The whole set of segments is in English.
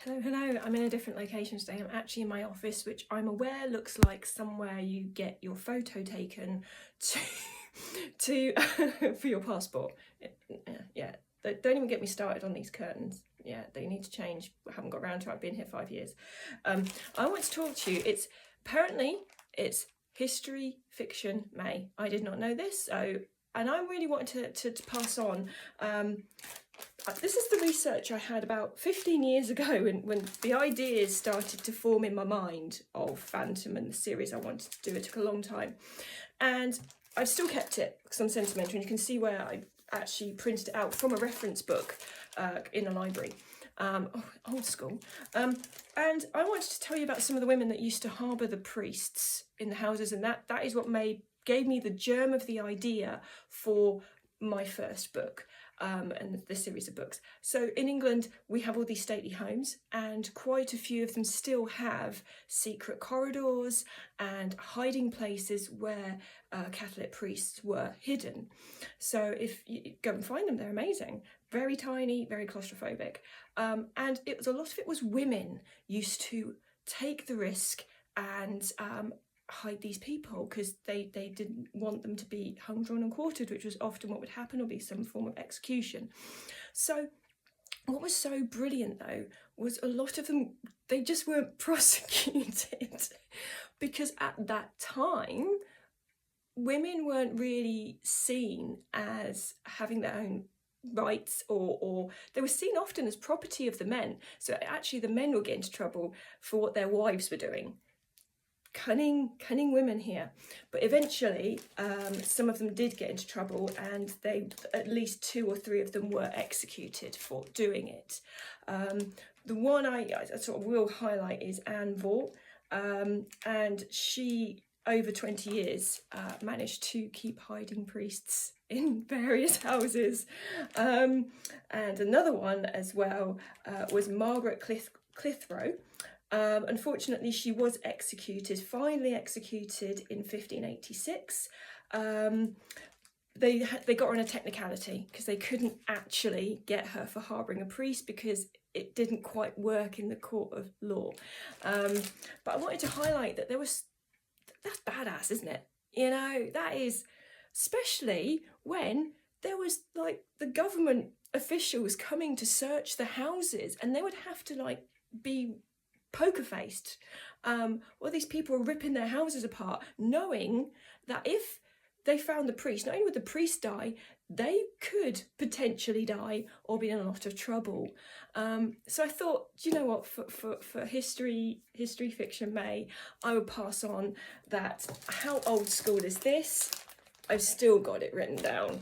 Hello. I'm in a different location today. I'm actually in my office, which I'm aware looks like somewhere you get your photo taken to for your passport. Yeah. Don't even get me started on these curtains. Yeah, they need to change. I haven't got around to it. I've been here 5 years. I want to talk to you. It's History Fiction May. I did not know this, and I really wanted to pass on. This is the research I had about 15 years ago when the ideas started to form in my mind of Phantom and the series I wanted to do. It took a long time. And I've still kept it because I'm sentimental, and you can see where I actually printed it out from a reference book in a library. Old school. And I wanted to tell you about some of the women that used to harbour the priests in the houses, and that is what gave me the germ of the idea for my first book. And the series of books. So in England, we have all these stately homes, and quite a few of them still have secret corridors and hiding places where Catholic priests were hidden. So if you go and find them, they're amazing. Very tiny, very claustrophobic. And a lot of it was women used to take the risk and hide these people because they didn't want them to be hung, drawn and quartered, which was often what would happen, or be some form of execution. So what was so brilliant though was a lot of them, they just weren't prosecuted because at that time women weren't really seen as having their own rights, or they were seen often as property of the men. So actually the men would get into trouble for what their wives were doing. Cunning women here. But eventually some of them did get into trouble, and at least 2 or 3 of them were executed for doing it. The one I sort of will highlight is Anne Vaux, and she over 20 years managed to keep hiding priests in various houses. And another one as well was Margaret Clitheroe. Unfortunately, she was finally executed in 1586. They got her on a technicality because they couldn't actually get her for harbouring a priest because it didn't quite work in the court of law. But I wanted to highlight that that's badass, isn't it? You know, that is, especially when there was like the government officials coming to search the houses, and they would have to be poker-faced while these people were ripping their houses apart, knowing that if they found the priest, not only would the priest die, they could potentially die or be in a lot of trouble. So I thought, do you know what, for History Fiction May, I would pass on that. How old school is this? I've still got it written down.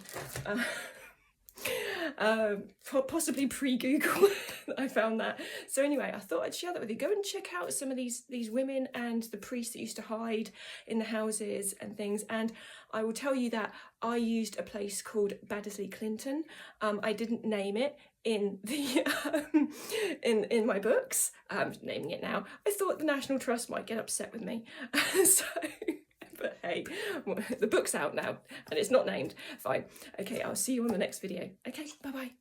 Possibly pre-Google. I found that. So anyway, I thought I'd share that with you. Go and check out some of these women and the priests that used to hide in the houses and things. And I will tell you that I used a place called Baddesley Clinton. I didn't name it in the in my books. I'm naming it now. I thought the National Trust might get upset with me. But hey, the book's out now and it's not named. Fine. Okay, I'll see you on the next video. Okay, bye-bye.